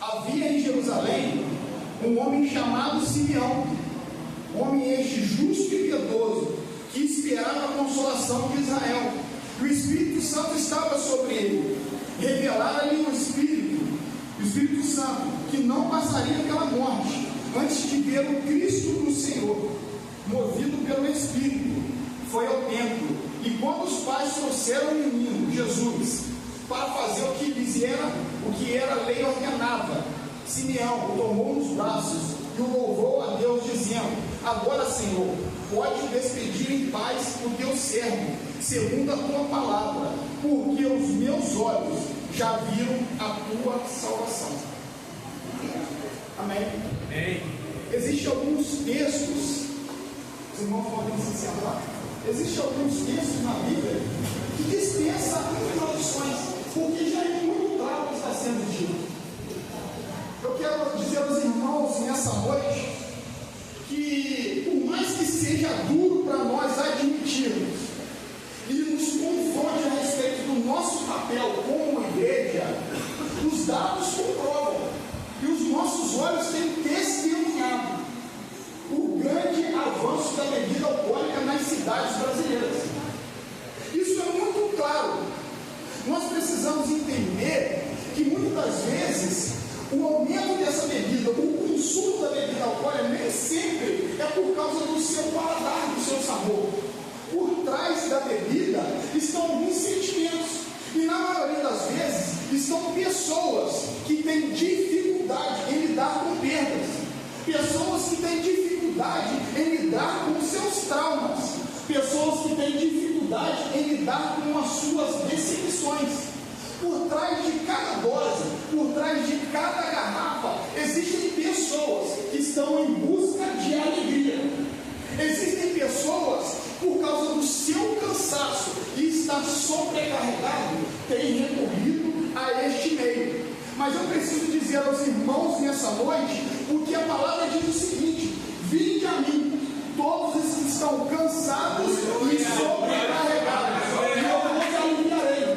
Havia em Jerusalém um homem chamado Simeão, homem este justo e piedoso, que esperava a consolação de Israel. E o Espírito Santo estava sobre ele. Revelara-lhe o Espírito Santo, que não passaria pela morte, antes de ver o Cristo do Senhor. Movido pelo Espírito, foi ao templo. E quando os pais trouxeram o menino, Jesus, para fazer o que era a lei ordenava, Simeão o tomou nos braços e o louvou a Deus, dizendo: agora, Senhor, pode despedir em paz o teu servo, segundo a tua palavra, porque os meus olhos já viram a tua salvação. Amém? Amém. Existem alguns textos, os irmãos podem se sentar. Existem alguns textos na Bíblia que dispensam introduções, porque já é muito claro o que está sendo dito. Eu quero dizer aos irmãos nessa noite que, por mais que seja duro para nós admitirmos e nos confronte a respeito do nosso papel como igreja, os dados comprovam e os nossos olhos têm testemunhado o grande avanço da bebida alcoólica nas cidades brasileiras. Isso é muito claro. Nós precisamos entender que muitas vezes o aumento dessa bebida, o consumo da bebida alcoólica, nem sempre é por causa do seu paladar, do seu sabor. Por trás da bebida estão alguns sentimentos, e na maioria das vezes estão pessoas que têm dificuldade em lidar com perdas, pessoas que têm dificuldade em lidar com seus traumas, pessoas que têm dificuldade em lidar com as suas decepções. Por trás de cada dose, por trás de cada garrafa, existem pessoas que estão em busca de alegria. Existem pessoas, por causa do seu cansaço e estar sobrecarregado, têm recorrido a este meio. Mas eu preciso dizer aos irmãos nessa noite, porque a palavra diz o seguinte: vinde a mim, todos os que estão cansados e sobrecarregados, e eu vos aliviarei.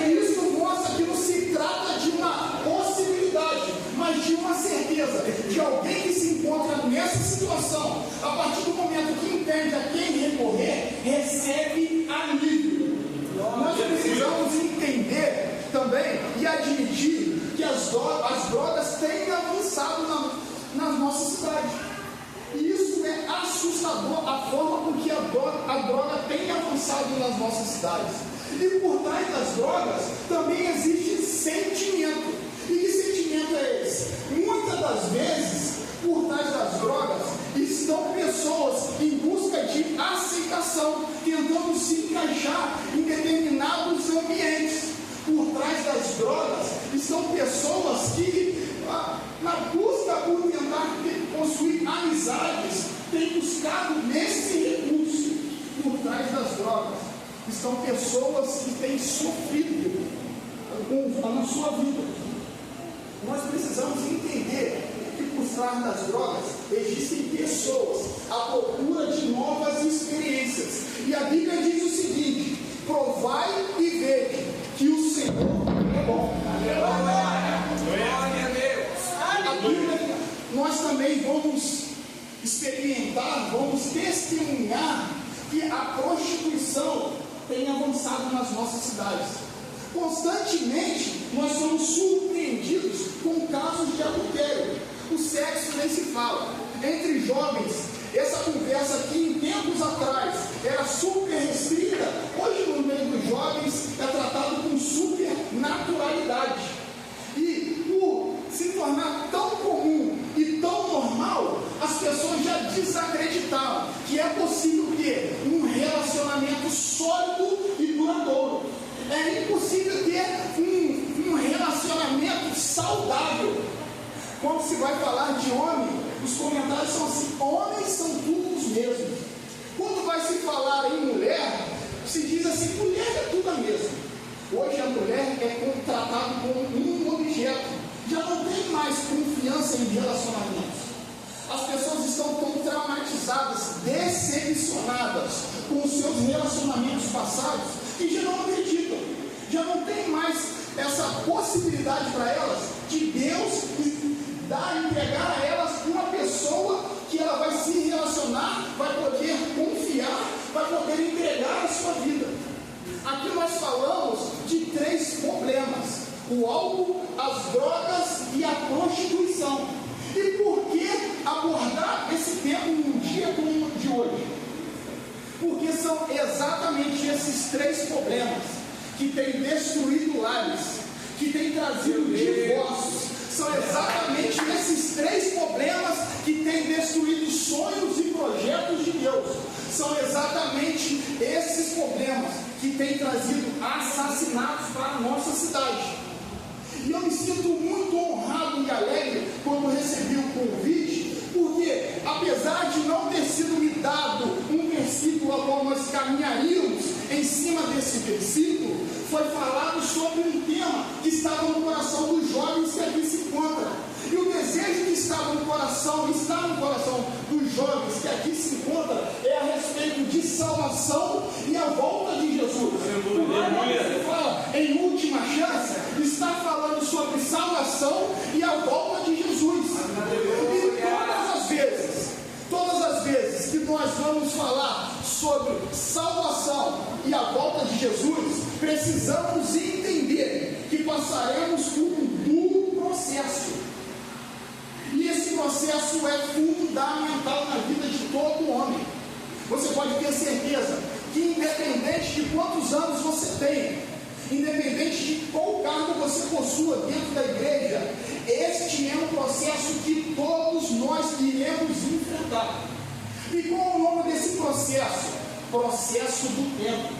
Isso mostra que não se trata de uma possibilidade, mas de uma certeza, de alguém que se encontra nessa situação, a partir do momento que entende a quem recorrer, recebe alívio. Nós precisamos entender também e admitir que as drogas têm avançado nas nossas cidades. E isso é assustador, a forma com que a droga tem avançado nas nossas cidades. E por trás das drogas também existe sentimento. E que sentimento é esse? Muitas das vezes, por trás das drogas, estão pessoas em busca de aceitação, tentando se encaixar em determinados ambientes. Por trás das drogas estão pessoas que, na busca por tentar possuir amizades, têm buscado nesse recurso. Por trás das drogas estão pessoas que têm sofrido na sua vida. Nós precisamos entender que por trás das drogas existem pessoas à procura de novas experiências. E a Bíblia diz o seguinte: provai e vede que o Senhor é bom. Glória a Deus. A Bíblia, nós também vamos experimentar, vamos testemunhar que a prostituição tem avançado nas nossas cidades. Constantemente nós somos surpreendidos com casos de adultério. O sexo nem se fala. Entre jovens, essa conversa que em tempos atrás era super restrita, hoje no meio dos jovens é tratado com super naturalidade. E por se tornar tão comum e tão normal, as pessoas já desacreditaram que é possível ter um relacionamento sólido e duradouro. É impossível ter um relacionamento saudável. Quando se vai falar de homem, os comentários são assim: homens são todos os mesmos. Quando vai se falar em mulher, se diz assim: mulher é tudo a mesma. Hoje a mulher é tratada como um objeto. Já não tem mais confiança em relacionamentos. As pessoas estão tão traumatizadas, decepcionadas com os seus relacionamentos passados, que já não acreditam. Já não tem mais essa possibilidade para elas de Deus entregar a elas uma pessoa que ela vai se relacionar, vai poder confiar, vai poder entregar a sua vida. Aqui nós falamos de 3 problemas: o álcool, as drogas e a prostituição. E por que abordar esse tema num dia como o de hoje? Porque são exatamente esses 3 problemas que têm destruído lares, que têm trazido divórcios. São exatamente esses 3 problemas que têm destruído sonhos e projetos de Deus. São exatamente esses problemas que têm trazido assassinatos para a nossa cidade. E eu me sinto muito honrado e alegre quando recebi o convite, porque apesar de não ter sido me dado um versículo ao qual nós caminharíamos em cima desse versículo, foi falado sobre um tema que estava no coração dos jovens que aqui se encontram. E o desejo que estava no coração, está no coração dos jovens que aqui se encontram, é a respeito de salvação e a volta de Jesus. Você fala em última chance, está falando sobre salvação e a volta de Jesus. E todas as vezes que nós vamos falar sobre salvação e a volta de Jesus, precisamos entender que passaremos por um duro processo. E esse processo é fundamental na vida de todo homem. Você pode ter certeza que, independente de quantos anos você tem, independente de qual cargo você possua dentro da igreja, este é um processo que todos nós iremos enfrentar. E qual é o nome desse processo? Processo do tempo.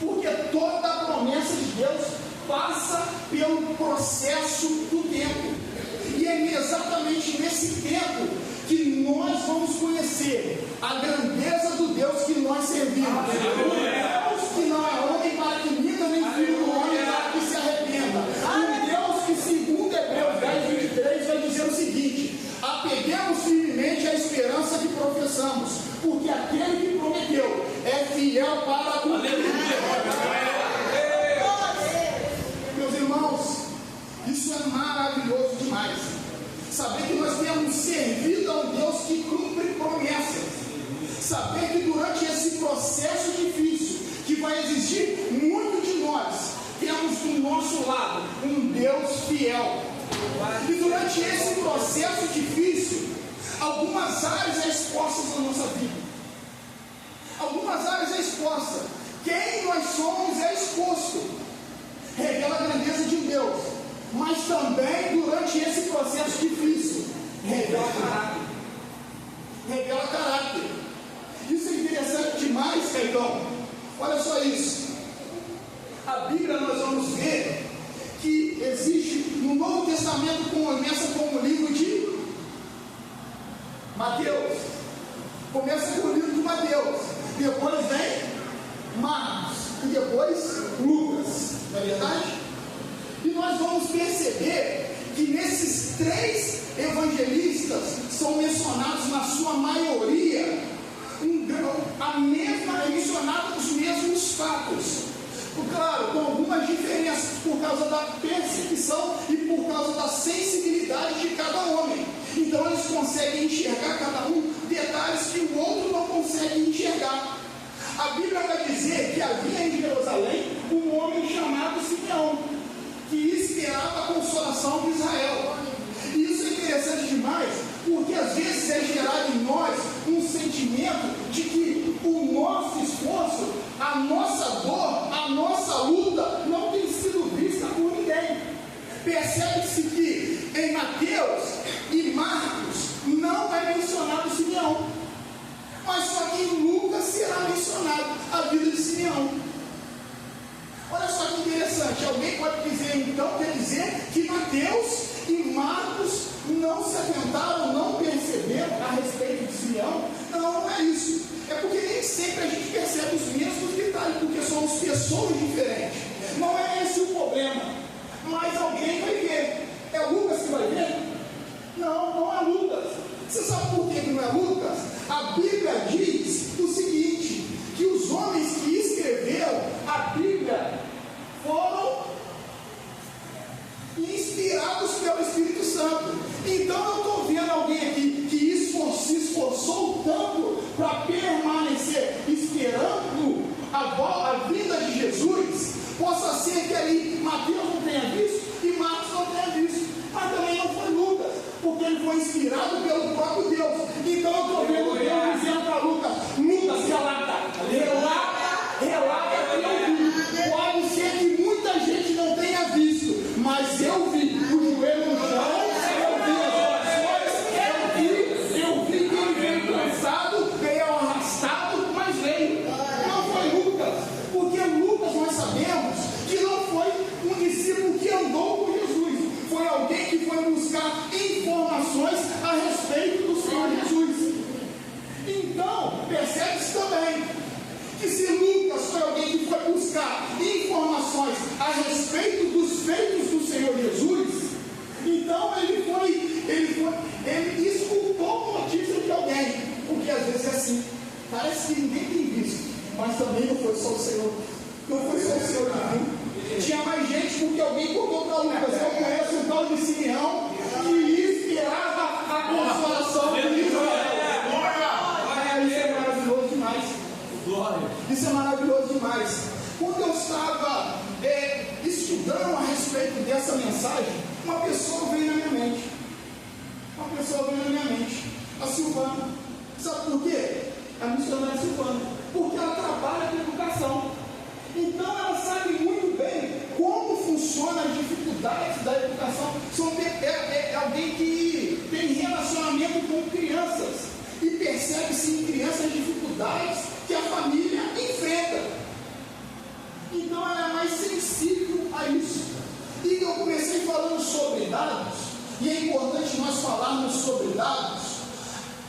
Porque toda a promessa de Deus passa pelo processo do tempo. E é exatamente nesse tempo que nós vamos conhecer a grandeza do Deus que nós servimos. O Deus que não é homem para que minta, nem filho do homem para que se arrependa. O Deus que, segundo Hebreus 10:23, vai dizer o seguinte: apeguemos firmemente a esperança que professamos, porque aquele que prometeu é fiel para cumprir. Meus irmãos, isso é maravilhoso demais. Saber que nós temos servido a um Deus que cumpre promessas. Saber que durante esse processo difícil, que vai exigir muito de nós, temos do nosso lado um Deus fiel. E durante esse processo difícil, algumas áreas expostas na nossa vida. Algumas áreas expostas. Quem nós somos é exposto. Revela a grandeza de Deus. Mas também, durante esse processo difícil, revela caráter. Revela caráter. Isso é interessante demais, Caetano. Olha só isso. A Bíblia nós vamos ver que existe no Novo Testamento, começa com o livro de Mateus. Começa com o livro de Mateus. Depois vem Marcos. E depois Lucas. Não é verdade? E nós vamos perceber que nesses 3 evangelistas são mencionados na sua maioria mencionados os mesmos fatos. Claro, com algumas diferenças por causa da perseguição e por causa da sensibilidade de cada homem. Então eles conseguem enxergar cada um detalhes que o outro não consegue enxergar. A Bíblia vai dizer que havia em Jerusalém um homem chamado Simeão, que esperava a consolação de Israel. E isso é interessante demais, porque às vezes é gerado em nós um sentimento de que o nosso esforço, a nossa dor, a nossa luta não tem sido vista por ninguém. Percebe-se que em Mateus e Marcos não é mencionado Simeão, mas só que em Lucas será mencionado a vida de Simeão. Olha só que interessante, alguém pode dizer então, quer dizer que Mateus e Marcos não se atentaram, não perceberam a respeito de Simeão? Não, não é isso. É porque nem sempre a gente percebe os mesmos detalhes, porque somos pessoas diferentes. Não é esse o problema. Mas alguém vai ver. É Lucas que vai ver? Não, não é Lucas. Você sabe por que não é Lucas? A Bíblia diz o seguinte, que os homens que escreveram a Bíblia foram inspirados inspirado pelo próprio Deus. Então eu estou vendo Deus dizendo para Lucas: relata que eu vi. Pode ser que muita gente não tenha visto, mas eu vi o joelho no chão, eu vi as orações, eu vi que ele veio cansado, veio arrastado, mas veio. Não foi Lucas, porque Lucas nós sabemos que não foi um discípulo que andou com Jesus, foi alguém que foi buscar informações a respeito do Senhor Jesus. Então, percebe-se também que se Lucas foi alguém que foi buscar informações a respeito dos feitos do Senhor Jesus, então ele escutou notícia de alguém, porque às vezes é assim, parece que ninguém tem visto, mas também não foi só o Senhor, não foi só o Senhor que viu, tinha mais gente, porque alguém contou para Lucas: eu conheço o tal de Simeão que esperava a consolação de Israel. Isso é maravilhoso demais. Quando eu estava estudando a respeito dessa mensagem, uma pessoa veio na minha mente. A Silvana. Sabe por quê? A missionária Silvana. Porque ela trabalha com educação. Então ela sabe muito bem como funciona as dificuldades da educação. É alguém que tem relacionamento com crianças e percebe-se em crianças as dificuldades que a família enfrenta. Então ela é mais sensível a isso. E eu comecei falando sobre dados, e é importante nós falarmos sobre dados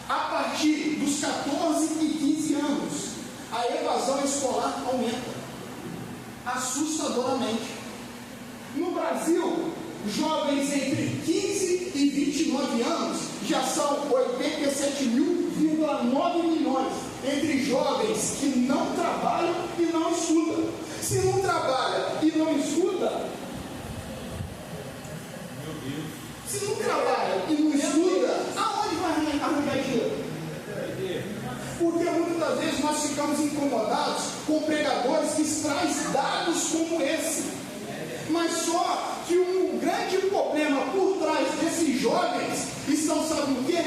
a partir dos 14 e 15 anos. A evasão escolar aumenta assustadoramente. No Brasil, jovens entre 15 e 29 anos já são 87,9 milhões entre jovens que não trabalham e não estudam. Se não trabalha e não estuda, aonde vai arranjar dinheiro? Porque muitas das vezes nós ficamos incomodados com pregadores que trazem dados como esse. Mas só que um grande problema por trás desses jovens estão, sabe o quê?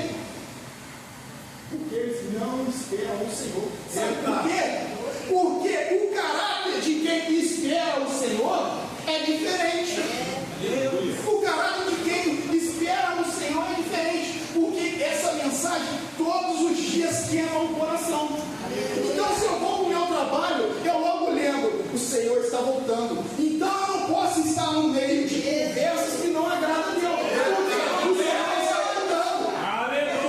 Porque eles não esperam o Senhor. Sabe por quê? Porque o caráter de quem espera o Senhor é diferente. O caráter de quem espera o Senhor é diferente. Porque essa mensagem todos os dias queima o coração. Então, se eu vou para o meu trabalho, eu logo lembro: o Senhor está voltando. Então eu não posso estar no meio de conversas que não agradam a Deus. Porque o Senhor está voltando.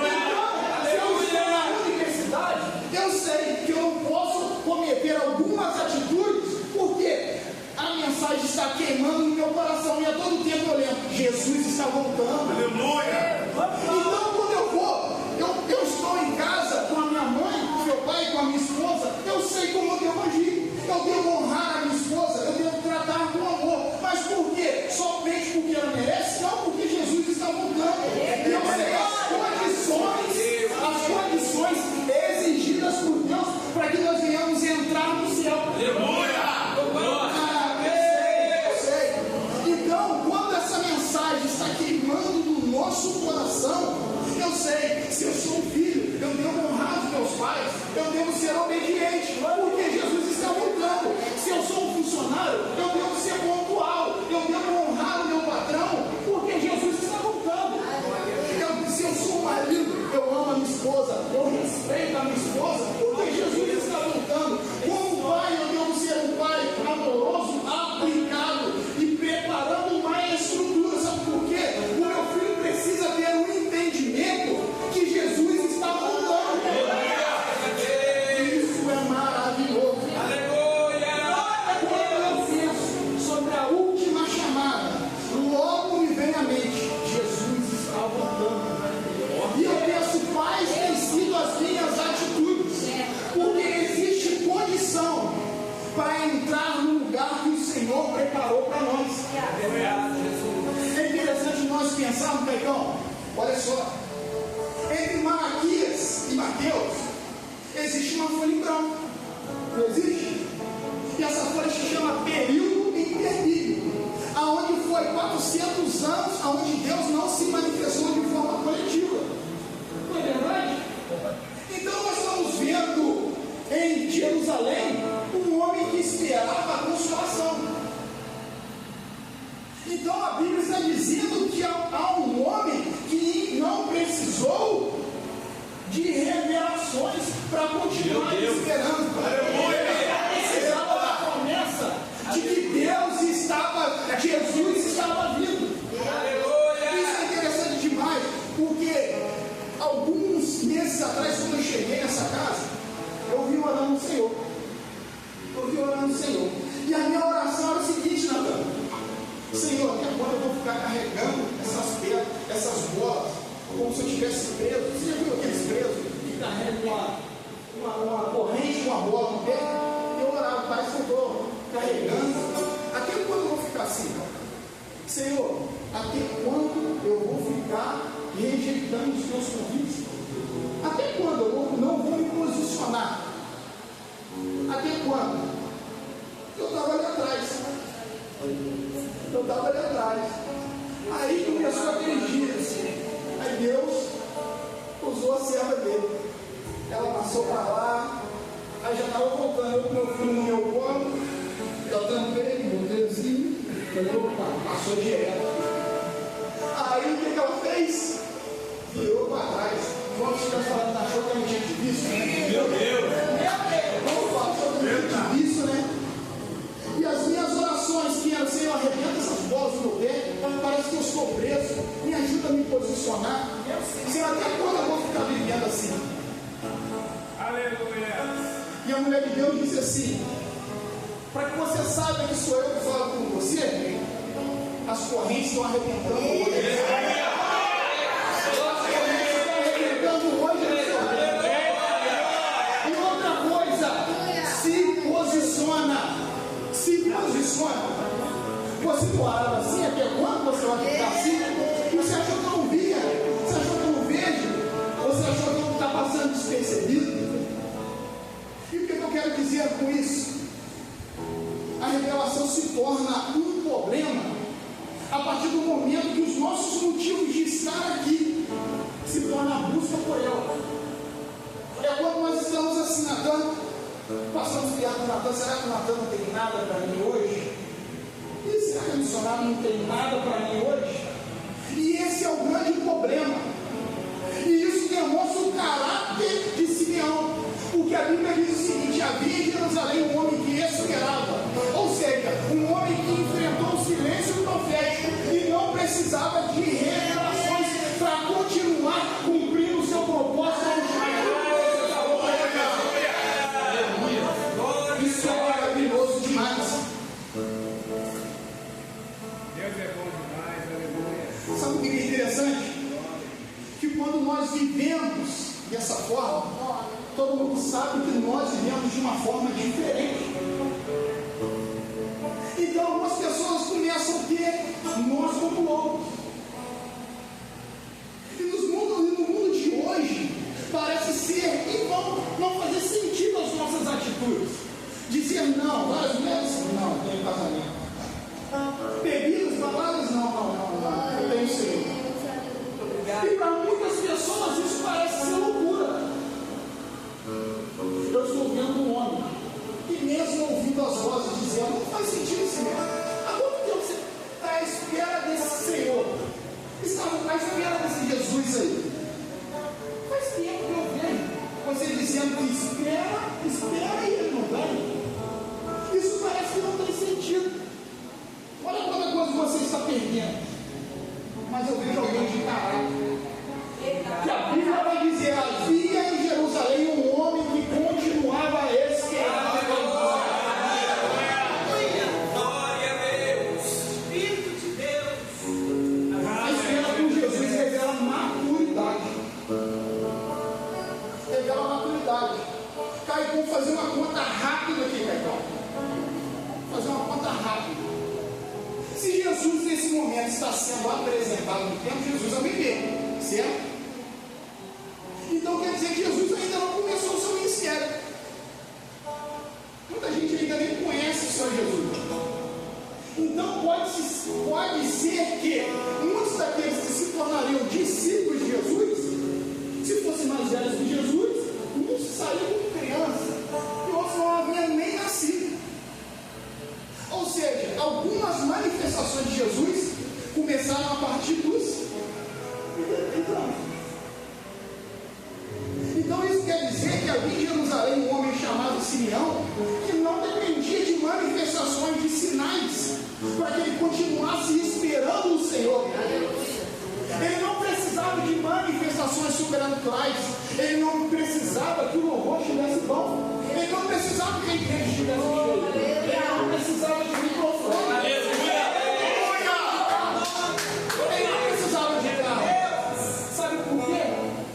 Então, se eu estou na universidade, eu sei que eu não posso cometer algumas atitudes, porque a mensagem está queimando no meu coração, e a todo tempo eu lembro: Jesus está voltando. Aleluia! Então, quando eu vou, eu estou em casa com a minha mãe, com meu pai, com a minha esposa, eu sei como eu devo agir. Eu devo honrar a minha esposa, eu devo tratar com amor. Mas por quê? Somente porque ela merece? Não, porque Jesus está voltando. E eu sei as condições exigidas por Deus para que nós venhamos entrar no céu. Aleluia! Eu sei. Então, quando essa mensagem está queimando no nosso coração, eu sei, se eu sou um filho, eu devo honrar os meus pais, eu devo ser obediente, porque Jesus está voltando. Se eu sou um funcionário, eu devo ser pontual, eu devo honrar o meu patrão, porque Jesus está voltando. Se eu sou um marido, eu amo a minha esposa, eu respeito a minha esposa, porque Jesus está voltando. Como pai, eu devo ser um pai amoroso, aplicado e preparando uma estrutura. Sabe por quê? O meu filho precisa ter um entendimento que Jesus está voltando. Isso é maravilhoso. Quando eu penso sobre a última chamada, logo me vem à mente: Jesus está voltando. E eu penso: quais têm sido as minhas atitudes? Porque existe condição para entrar no lugar que o Senhor preparou para nós. É interessante nós pensarmos, Pegão, olha só, entre Malaquias e Mateus existe uma folha em branco, não existe? E essa folha se chama período interbíblico, aonde foi 400 anos, aonde Deus não se manifestou de forma coletiva. para continuar esperando. Precisava da promessa de que Jesus estava vindo. Isso é interessante demais, porque alguns meses atrás, quando eu cheguei nessa casa, eu ouvi orando no Senhor. E a minha oração era o seguinte, Natan: Senhor, até quando eu vou ficar carregando essas pedras, essas bolas, como se eu estivesse preso? Você já viu aqueles presos que carregam uma corrente, uma bola no pé? Eu orava, parece que eu estou carregando. Até quando eu vou ficar assim? Senhor, até quando eu vou ficar rejeitando os teus convites? Até quando eu não vou me posicionar? Até quando? Eu estava ali atrás. Aí começou aqueles dias. Aí Deus usou a serva dele. Ela passou para lá. Aí já estava voltando. Eu com meu filho no meu colo. Eu tampei, botei assim. Passou direto. Aí o que ela fez? Virou para trás. Quando você está falando, achou que eu não tinha te visto, né? Meu Deus! Vamos falar, achou que eu não tinha te visto, né? E as minhas orações, que eram: Senhor, arrebenta essas bolas no meu pé, parece que eu estou preso, me ajuda a me posicionar. Senhor, até quando eu vou ficar vivendo assim? Aleluia! E a mulher de Deus disse assim: para que você saiba que sou eu que falo com você, as correntes estão arrebentando hoje. E outra coisa, se posiciona. Você orava assim, até quando você vai ficar assim? E você achou que eu não via? Você achou que eu não vejo? Você achou que eu não está passando despercebido? E o que eu quero dizer com isso? A revelação se torna um problema a partir do momento que os nossos motivos de estar aqui se tornam a busca por ela. É quando nós estamos assim, Natan, passamos piada com Natan: será que o Natan não tem nada para mim hoje? E será que o missionário não tem nada para mim hoje? E esse é o grande problema. E isso demonstra o caráter de Simeão. Porque a Bíblia diz o seguinte: havia em Jerusalém um homem que esperava. Ou seja, um homem que enfrentou o silêncio profético e não precisava de revelações para continuar cumprindo o seu propósito. Isso é maravilhoso demais. Deus é bom demais, aleluia. Sabe o que é interessante? Que quando nós vivemos dessa forma, todo mundo sabe que nós vivemos de uma forma diferente. Então algumas pessoas começam a ter nós como outros. E no mundo de hoje, parece ser que não fazer sentido as nossas atitudes. Dizer não, várias vezes, não, tenho casamento. Bebidas, baladas, não, eu tenho Senhor. E para muitas pessoas isso parece ser loucura. Eu estou vendo um homem que, mesmo ouvindo as vozes dizendo: não faz sentido isso mesmo. Há quanto tempo você está à espera desse Senhor? Está à espera desse Jesus aí? Faz tempo que eu vejo você dizendo que espera e ele não vem. Isso parece que não tem sentido. Olha quanta coisa você está perdendo. Mas eu vejo alguém de caráter. Que a Bíblia vai dizer: havia em Jerusalém um homem que continuava a esperar. Glória a Deus, Espírito de Deus. A espera com Jesus revela maturidade. Caio, vamos fazer uma conta rápida aqui, Caio. Fazer uma conta rápida. Se Jesus nesse momento está sendo apresentado no tempo, Jesus é o bebê, certo? Então quer dizer que Jesus ainda não começou o seu ministério. Muita gente ainda nem conhece o Senhor Jesus. Então pode ser que muitos daqueles que se tornariam discípulos de Jesus, se fossem mais velhos que Jesus, muitos saíram como criança e outros não haviam nem nascido. Ou seja, algumas manifestações de Jesus começaram a partir dos então isso quer dizer que a havia em Jerusalém um homem chamado Simeão, que não dependia de manifestações de sinais, para que ele continuasse esperando o Senhor. Ele não precisava de manifestações sobrenaturais, ele não precisava que o louvor estivesse bom, ele não precisava que a igreja estivesse cheia, ele não precisava de microfone, ele não precisava de carro. Sabe por quê?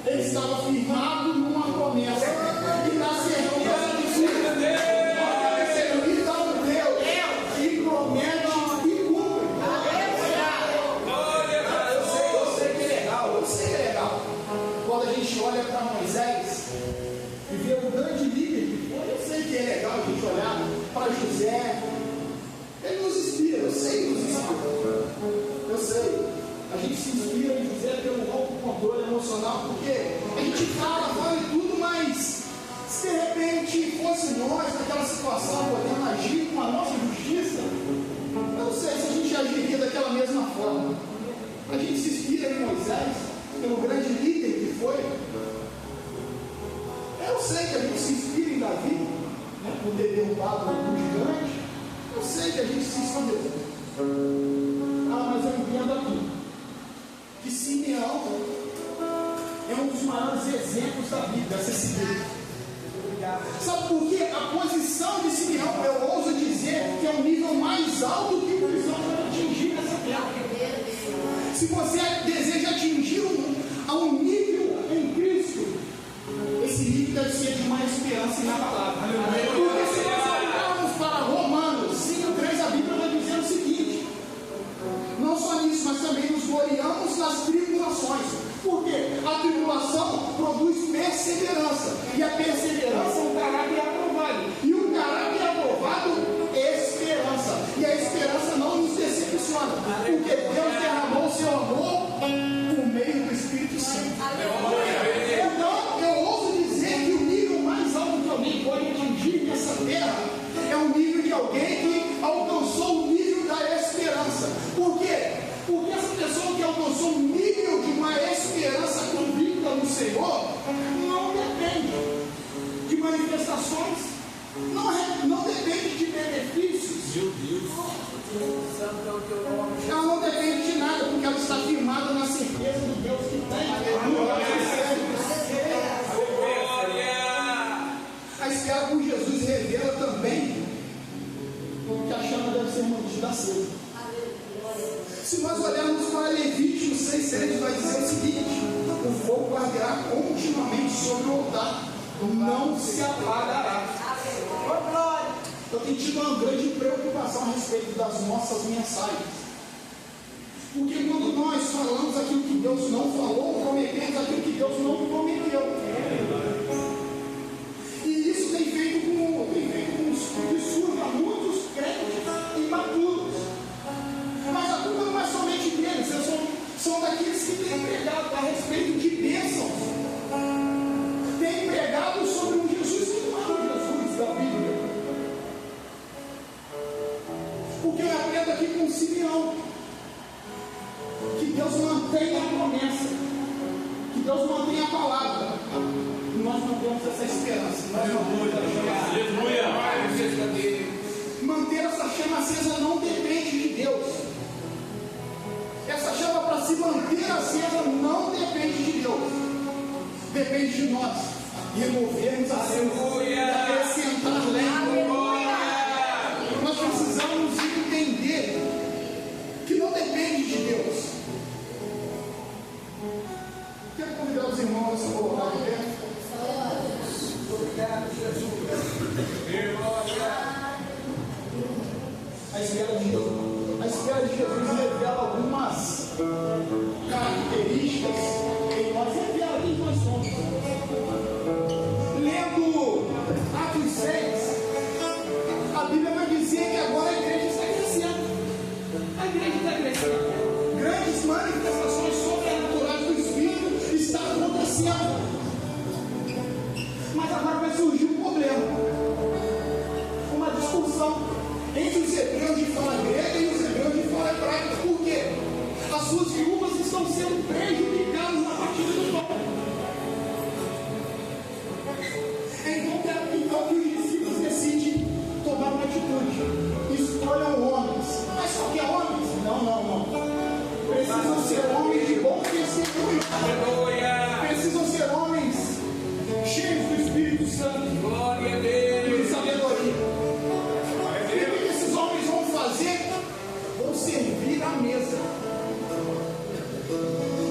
Ele estava firmado numa promessa, e na certeza de que ele está no Deus que promete e cumpre. Eu sei que é legal. Quando a gente olha para Moisés e vê o grande líder que foi, eu sei que é legal a gente olhar para José. Ele nos inspira, eu sei que nos inspira. Eu sei. A gente se inspira em José pelo alto controle emocional, porque a gente fala e tudo, mas se de repente fosse nós naquela situação, podendo agir com a nossa justiça, eu não sei se a gente agiria daquela mesma forma. A gente se inspira em Moisés, pelo grande líder que foi. Eu sei que a gente se inspira em Davi, né, por ter derrubado um gigante. Eu sei que a gente se inspira. Mas eu entendo aqui que Simeão é um dos maiores exemplos da Bíblia a ser seguido. Sabe por quê? A posição de Simeão, eu ouso dizer que é um nível mais alto que o cristão pode atingir nessa terra. Se você deseja atingir um nível em Cristo, esse nível deve ser de mais esperança na palavra. Porque se nós olharmos para Romanos 5:3, a Bíblia vai dizer o seguinte: não só nisso, mas também nos gloriamos nas tribulações. Por quê? A tribulação produz perseverança, e a perseverança é um caráter aprovado, e o caráter aprovado é esperança, e a esperança não nos decepciona, porque Deus derramou o seu amor por meio do Espírito Santo. Então eu ouso dizer que o nível mais alto que alguém pode atingir nessa terra é o nível de alguém que alcançou o nível da esperança. Por quê? Porque essa pessoa que alcançou um nível de uma esperança convicta no Senhor não depende de manifestações, não depende de benefícios. Meu Deus! Ela não depende de nada, porque ela está firmada na certeza do Deus que tem. A espera por Jesus revela também que a chama deve ser mantida acesa. Se nós olharmos para Levítico 6:3, vai dizer o seguinte: o fogo arderá continuamente sobre o altar, não se apagará. Eu tenho tido uma grande preocupação a respeito das nossas mensagens, porque quando nós falamos aquilo que Deus não falou, prometemos aquilo que Deus não prometeu, e isso tem feito com que surja muitos crentes imaturos. Mas a culpa não é somente deles, são daqueles que têm pregado a respeito de bênçãos, têm pregado sobre um Jesus que não é o Jesus da Bíblia. Porque eu aprendo aqui com Simeão que Deus mantém a promessa, que Deus mantém a palavra, e nós não temos essa esperança. Manter essa chama acesa não depende de Deus. Essa chama, para se manter acesa, não depende de Deus, depende de nós removermos a cena e acrescentar lenha. Nós precisamos entender que não depende de Deus. Quero convidar os irmãos a se colocar de pé. Obrigado, Jesus. A espera de Jesus revela algumas características em nós, revela quem nós somos. Lendo Atos 6, a Bíblia vai dizer que agora a igreja está crescendo. A igreja está crescendo. Grandes manifestações sobrenaturais do Espírito estão acontecendo. Mas agora vai surgir um problema, uma discussão entre os hebreus de fala grega e os hebreus de fala hebraica. Por quê? As suas viúvas estão sendo prejudicadas na partida do pão. mesa.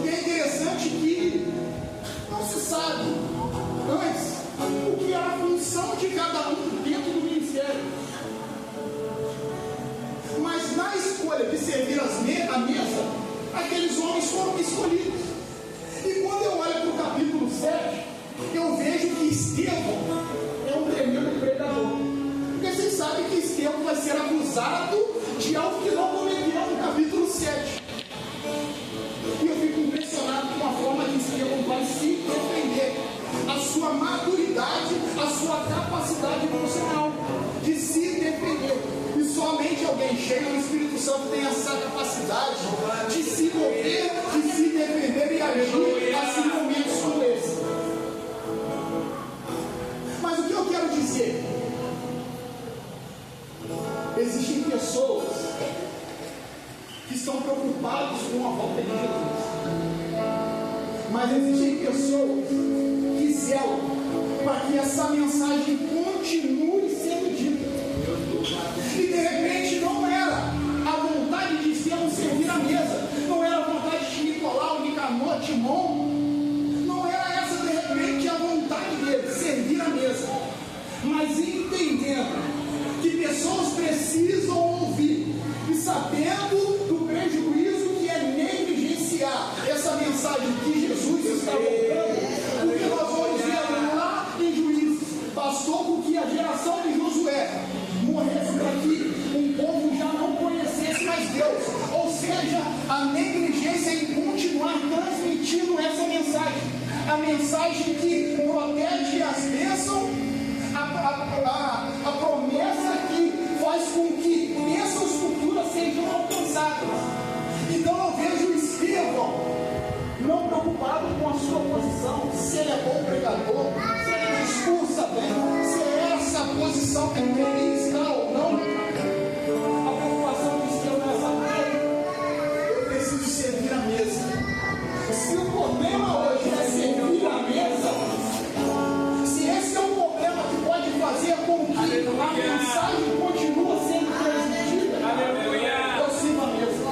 E é interessante que não se sabe antes o que era a função de cada um dentro do ministério. Mas na escolha de servir a mesa, aqueles homens foram escolhidos. E quando eu olho para o capítulo 7, eu vejo que Estevão é um tremendo pregador. Porque vocês sabem que Estevão vai ser acusado de algo que não cometeu no capítulo 7. E eu fico impressionado com a forma que Estevão vai se defender. A sua maturidade, a sua capacidade emocional de se defender. E somente alguém cheio do Espírito Santo tem essa capacidade de se mover, de se defender e agir assim em momentos como esse. Mas o que eu quero dizer? Existem pessoas que estão preocupadas com a volta de Jesus. Mas existem pessoas que zelam para que essa mensagem continue sendo dita. E de repente não era a vontade de Estevão servir a mesa, não era a vontade de Nicolau, Nicanor, Timon, não era essa de repente a vontade dele, servir a mesa, mas entendendo que pessoas precisam ouvir e sabendo do prejuízo que é negligenciar essa mensagem que Jesus está voltando, porque nós vamos ver lá em Juízes, bastou com que a geração de Josué morresse para que um povo já não conhecesse mais Deus, ou seja, a negligência em continuar transmitindo essa mensagem, a mensagem que protege as bênçãos, a promessa que faz com que bênçãos futuras sejam alcançadas. Então eu vejo Estevão não preocupado com a sua posição, se ele é bom pregador, se ele discursa bem, se é essa posição que ele está ou não. A preocupação de Estevão é essa: eu preciso servir a mesa. Se o problema hoje é servir a mesa, se esse é um problema que pode fazer com que a mensagem continue sendo transmitida, eu sirvo a mesa.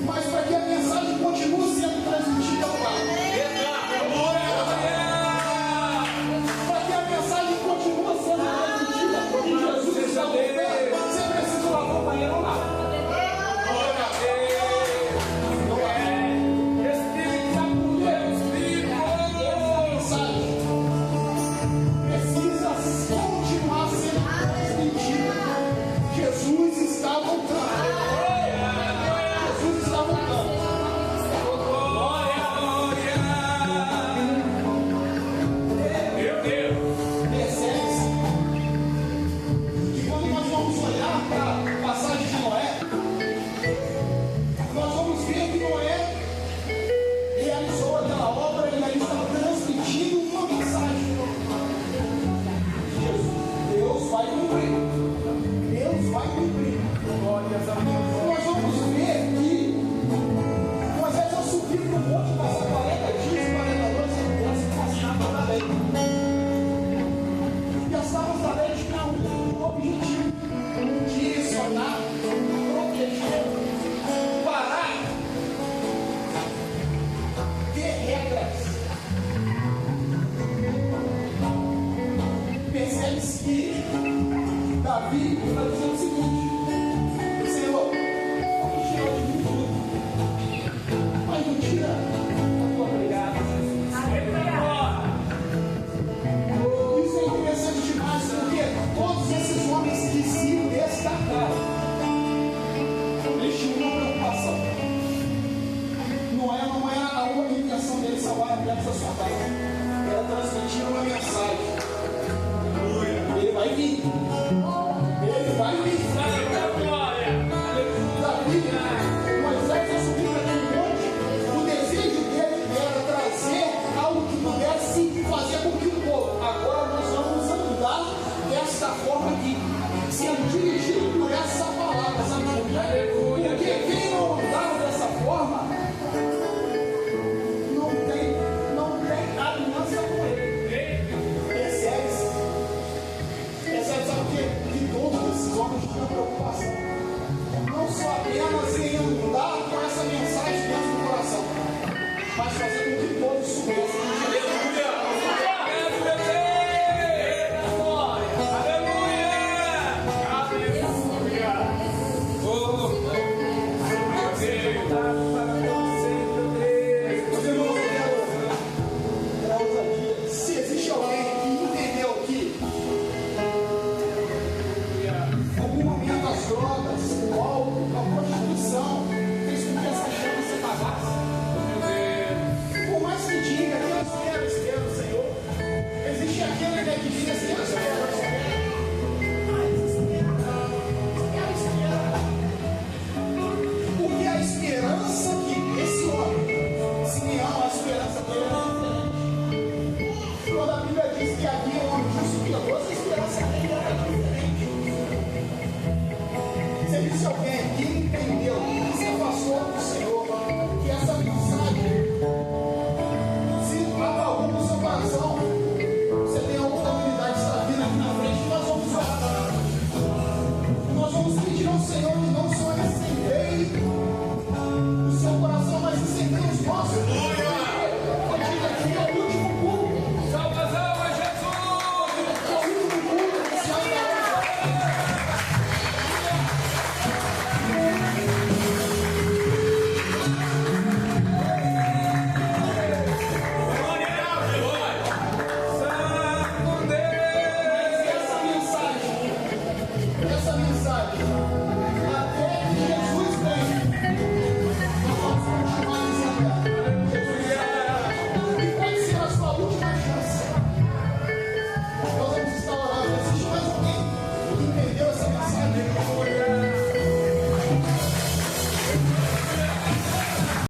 Mas para que a mensagem continue sendo transmitida, para que a mensagem continue sendo transmitida, porque Jesus está voltando, você precisa lavar o banheiro ou não. Nós vamos ver que Moisés ao subir para o monte, passar 40 dias, 40 noites, ele passava da lei. E as tábuas da lei tinham um objetivo: direcionar, proteger, parar, ter regras. Percebe-se que Davi está dizendo o seguinte: